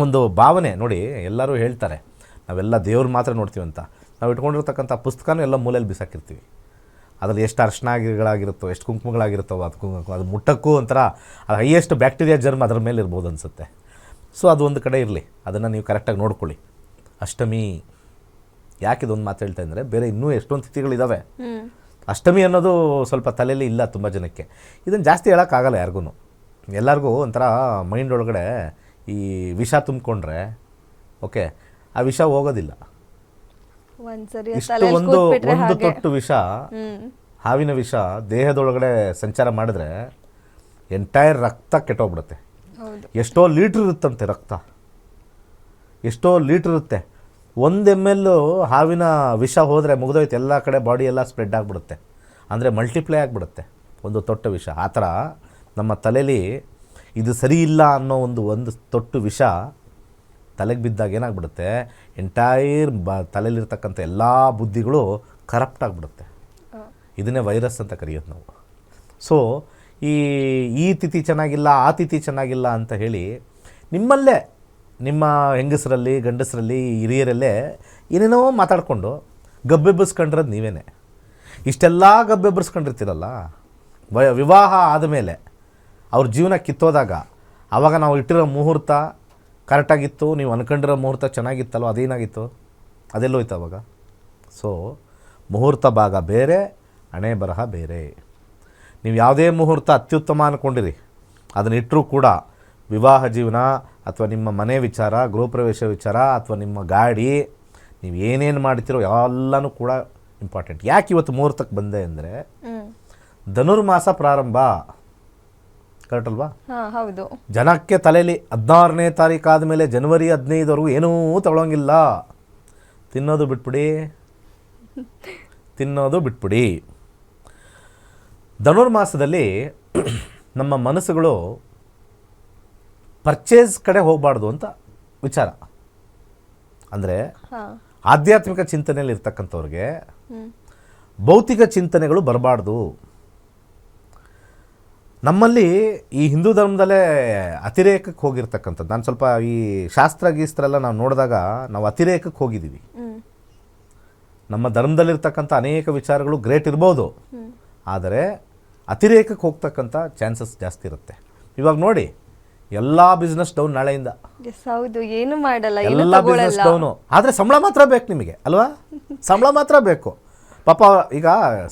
ಒಂದು ಭಾವನೆ ನೋಡಿ, ಎಲ್ಲರೂ ಹೇಳ್ತಾರೆ ನಾವೆಲ್ಲ ದೇವ್ರು ಮಾತ್ರ ನೋಡ್ತೀವಿ ಅಂತ. ನಾವು ಇಟ್ಕೊಂಡಿರ್ತಕ್ಕಂಥ ಪುಸ್ತಕನೂ ಎಲ್ಲ ಮೂಲೆಯಲ್ಲಿ ಬಿಸಾಕಿರ್ತೀವಿ. ಅದರಲ್ಲಿ ಎಷ್ಟು ಅರ್ಶನಾಗಿಗಳಾಗಿರುತ್ತೋ, ಎಷ್ಟು ಕುಂಕುಮಗಳಾಗಿರುತ್ತೋ, ಅದು ಮುಟ್ಟಕ್ಕೂ ಒಂಥರ ಅದು ಹೈಯೆಸ್ಟ್ ಬ್ಯಾಕ್ಟೀರಿಯಾ ಜರ್ಮ್ ಅದರ ಮೇಲೆ ಇರ್ಬೋದು ಅನಿಸುತ್ತೆ. ಸೊ ಅದು ಒಂದು ಕಡೆ ಇರಲಿ, ಅದನ್ನು ನೀವು ಕರೆಕ್ಟಾಗಿ ನೋಡ್ಕೊಳ್ಳಿ. ಅಷ್ಟಮಿ ಯಾಕೆ ಇದೊಂದು ಮಾತು ಹೇಳ್ತಾ ಇದ್ದರೆ, ಬೇರೆ ಇನ್ನೂ ಎಷ್ಟೊಂದು ತಿಥಿಗಳಿದ್ದಾವೆ. ಅಷ್ಟಮಿ ಅನ್ನೋದು ಸ್ವಲ್ಪ ತಲೆಯಲ್ಲಿ ಇಲ್ಲ ತುಂಬ ಜನಕ್ಕೆ. ಇದನ್ನು ಜಾಸ್ತಿ ಹೇಳೋಕ್ಕಾಗಲ್ಲ ಯಾರಿಗೂ. ಎಲ್ಲರಿಗೂ ಒಂಥರ ಮೈಂಡ್ ಒಳಗಡೆ ಈ ವಿಷ ತುಂಬಿಕೊಂಡ್ರೆ ಓಕೆ, ಆ ವಿಷ ಹೋಗೋದಿಲ್ಲ. ಇಷ್ಟು ಒಂದು ತೊಟ್ಟು ವಿಷ, ಹಾವಿನ ವಿಷ ದೇಹದೊಳಗಡೆ ಸಂಚಾರ ಮಾಡಿದ್ರೆ ಎಂಟೈರ್ ರಕ್ತ ಕೆಟ್ಟೋಗ್ಬಿಡುತ್ತೆ. ಎಷ್ಟೋ ಲೀಟ್ರ್ ಇರುತ್ತಂತೆ ರಕ್ತ, ಎಷ್ಟೋ ಲೀಟ್ರ್ ಇರುತ್ತೆ. 1 ml ಹಾವಿನ ವಿಷ ಹೋದರೆ ಮುಗಿದೋಯ್ತು, ಎಲ್ಲ ಕಡೆ ಬಾಡಿ ಎಲ್ಲ ಸ್ಪ್ರೆಡ್ ಆಗಿಬಿಡುತ್ತೆ. ಅಂದರೆ ಮಲ್ಟಿಪ್ಲೈ ಆಗಿಬಿಡುತ್ತೆ ಒಂದು ತೊಟ್ಟು ವಿಷ. ಆ ಥರ ನಮ್ಮ ತಲೆಯಲ್ಲಿ ಇದು ಸರಿ ಇಲ್ಲ ಅನ್ನೋ ಒಂದು ತೊಟ್ಟು ವಿಷ ತಲೆಗೆ ಬಿದ್ದಾಗ ಏನಾಗ್ಬಿಡುತ್ತೆ, ಎಂಟೈರ್ ತಲೆಯಲ್ಲಿರ್ತಕ್ಕಂಥ ಎಲ್ಲ ಬುದ್ಧಿಗಳು ಕರಪ್ಟ್ ಆಗಿಬಿಡುತ್ತೆ. ಇದನ್ನೇ ವೈರಸ್ ಅಂತ ಕರೆಯೋದು ನಾವು. ಸೊ ಈ ತಿಥಿ ಚೆನ್ನಾಗಿಲ್ಲ, ಆ ತಿಥಿ ಚೆನ್ನಾಗಿಲ್ಲ ಅಂತ ಹೇಳಿ ನಿಮ್ಮಲ್ಲೇ, ನಿಮ್ಮ ಹೆಂಗಸರಲ್ಲಿ, ಗಂಡಸರಲ್ಲಿ, ಹಿರಿಯರಲ್ಲೇ ಏನೇನೋ ಮಾತಾಡಿಕೊಂಡು ಗಬ್ಬೆಬ್ಬಿಸ್ಕೊಂಡಿರೋದು ನೀವೇನೆ. ಇಷ್ಟೆಲ್ಲ ಗಬ್ಬೆಬ್ಬಿಸ್ಕೊಂಡಿರ್ತೀರಲ್ಲ, ವಿವಾಹ ಆದಮೇಲೆ ಅವ್ರ ಜೀವನ ಕಿತ್ತೋದಾಗ ಆವಾಗ ನಾವು ಇಟ್ಟಿರೋ ಮುಹೂರ್ತ ಕರೆಕ್ಟಾಗಿತ್ತು, ನೀವು ಅಂದ್ಕೊಂಡಿರೋ ಮುಹೂರ್ತ ಚೆನ್ನಾಗಿತ್ತಲ್ವ, ಅದೇನಾಗಿತ್ತು, ಅದೆಲ್ಲೋಯ್ತು ಅವಾಗ. ಸೊ ಮುಹೂರ್ತ ಭಾಗ ಬೇರೆ, ಹಣೆ ಬರಹ ಬೇರೆ. ನೀವು ಯಾವುದೇ ಮುಹೂರ್ತ ಅತ್ಯುತ್ತಮ ಅಂದ್ಕೊಂಡಿರಿ, ಅದನ್ನಿಟ್ಟರೂ ಕೂಡ ವಿವಾಹ ಜೀವನ ಅಥವಾ ನಿಮ್ಮ ಮನೆ ವಿಚಾರ, ಗೃಹಪ್ರವೇಶ ವಿಚಾರ ಅಥವಾ ನಿಮ್ಮ ಗಾಡಿ, ನೀವು ಏನೇನು ಮಾಡ್ತೀರೋ ಎಲ್ಲನೂ ಕೂಡ ಇಂಪಾರ್ಟೆಂಟ್. ಯಾಕೆ ಇವತ್ತು ಮುಹೂರ್ತಕ್ಕೆ ಬಂದೆ ಅಂದರೆ, ಧನುರ್ಮಾಸ ಪ್ರಾರಂಭ, ಕರೆಕ್ಟ್ ಅಲ್ವಾ? ಹೌದು. ಜನಕ್ಕೆ ತಲೆಯಲ್ಲಿ 16ನೇ ತಾರೀಕು ಆದಮೇಲೆ ಜನವರಿ 15ವರೆಗೂ ಏನೂ ತಗೊಳ್ಳೋಂಗಿಲ್ಲ. ತಿನ್ನೋದು ಬಿಟ್ಬಿಡಿ. ಧನುರ್ಮಾಸದಲ್ಲಿ ನಮ್ಮ ಮನಸ್ಸುಗಳು ಪರ್ಚೇಸ್ ಕಡೆ ಹೋಗಬಾರ್ದು ಅಂತ ವಿಚಾರ. ಅಂದರೆ ಆಧ್ಯಾತ್ಮಿಕ ಚಿಂತನೆಯಲ್ಲಿ ಇರ್ತಕ್ಕಂಥವ್ರಿಗೆ ಭೌತಿಕ ಚಿಂತನೆಗಳು ಬರಬಾರ್ದು. ನಮ್ಮಲ್ಲಿ ಈ ಹಿಂದೂ ಧರ್ಮದಲ್ಲೇ ಅತಿರೇಕಕ್ಕೆ ಹೋಗಿರ್ತಕ್ಕಂಥದ್ದು, ನಾನು ಸ್ವಲ್ಪ ಈ ಶಾಸ್ತ್ರ ಗೀಸ್ತ್ರೆಲ್ಲ ನಾವು ನೋಡಿದಾಗ ನಾವು ಅತಿರೇಕಕ್ಕೆ ಹೋಗಿದ್ದೀವಿ. ನಮ್ಮ ಧರ್ಮದಲ್ಲಿರ್ತಕ್ಕಂಥ ಅನೇಕ ವಿಚಾರಗಳು ಗ್ರೇಟ್ ಇರ್ಬೋದು, ಆದರೆ ಅತಿರೇಕಕ್ಕೆ ಹೋಗ್ತಕ್ಕಂಥ ಚಾನ್ಸಸ್ ಜಾಸ್ತಿ ಇರುತ್ತೆ. ಇವಾಗ ನೋಡಿ, ಎಲ್ಲ ಬಿಸ್ನೆಸ್ ಡೌನ್ ನಾಳೆಯಿಂದ. ಹೌದು, ಏನು ಮಾಡಲ್ಲ, ಎಲ್ಲ ಬಿಸ್ನೆಸ್ ಡೌನು. ಆದರೆ ಸಂಬಳ ಮಾತ್ರ ಬೇಕು ನಿಮಗೆ ಅಲ್ವಾ? ಸಂಬಳ ಮಾತ್ರ ಬೇಕು. ಪಾಪ ಈಗ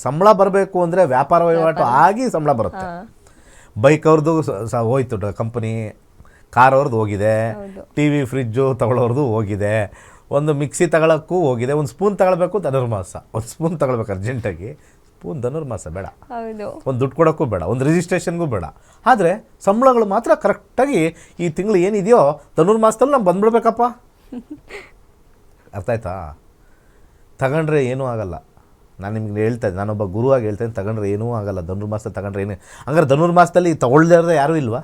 ಸಂಬಳ ಬರಬೇಕು ಅಂದರೆ ವ್ಯಾಪಾರ ವಹಿವಾಟು ಆಗಿ ಸಂಬಳ ಬರುತ್ತೆ. ಬೈಕ್ ಅವ್ರದ್ದು ಹೋಯ್ತು ಕಂಪನಿ, ಕಾರ್ ಅವ್ರದ್ದು ಹೋಗಿದೆ, ಟಿ ವಿ ಫ್ರಿಜ್ಜು ತಗೊಳ್ಳೋರ್ದು ಹೋಗಿದೆ, ಒಂದು ಮಿಕ್ಸಿ ತಗೊಳ್ಳೋಕ್ಕೂ ಹೋಗಿದೆ, ಒಂದು ಸ್ಪೂನ್ ತಗೊಳ್ಬೇಕು ಧನುರ್ಮಾಸ, ಒಂದು ಸ್ಪೂನ್ ತಗೊಳ್ಬೇಕು ಅರ್ಜೆಂಟಾಗಿ, ಸ್ಪೂನ್ ಧನುರ್ಮಾಸ ಬೇಡ, ಒಂದು ದುಡ್ಡು ಕೊಡೋಕ್ಕೂ ಬೇಡ, ಒಂದು ರಿಜಿಸ್ಟ್ರೇಷನ್ಗೂ ಬೇಡ. ಆದರೆ ಸಂಬಳಗಳು ಮಾತ್ರ ಕರೆಕ್ಟಾಗಿ ಈ ತಿಂಗಳು ಏನಿದೆಯೋ ಧನುರ್ಮಾಸದಲ್ಲಿ ನಾವು ಬಂದ್ಬಿಡ್ಬೇಕಪ್ಪ. ಅರ್ಥ ಆಯ್ತಾ? ತಗೊಂಡ್ರೆ ಏನೂ ಆಗಲ್ಲ. ನಾನು ನಿಮ್ಗೆ ಹೇಳ್ತಾ ಇದ್ದೆ, ನಾನೊಬ್ಬ ಗುರುವಾಗಿ ಹೇಳ್ತೇನೆ, ತಗೊಂಡ್ರೆ ಏನೂ ಆಗಲ್ಲ. ಧನುರ್ಮಾಸದಲ್ಲಿ ತಗೊಂಡ್ರೆ ಏನು, ಹಂಗಾರೆ ಧನುರ್ಮಾಸದಲ್ಲಿ ತಗೊಳ್ದೇ ಯಾರೂ ಇಲ್ವಾ?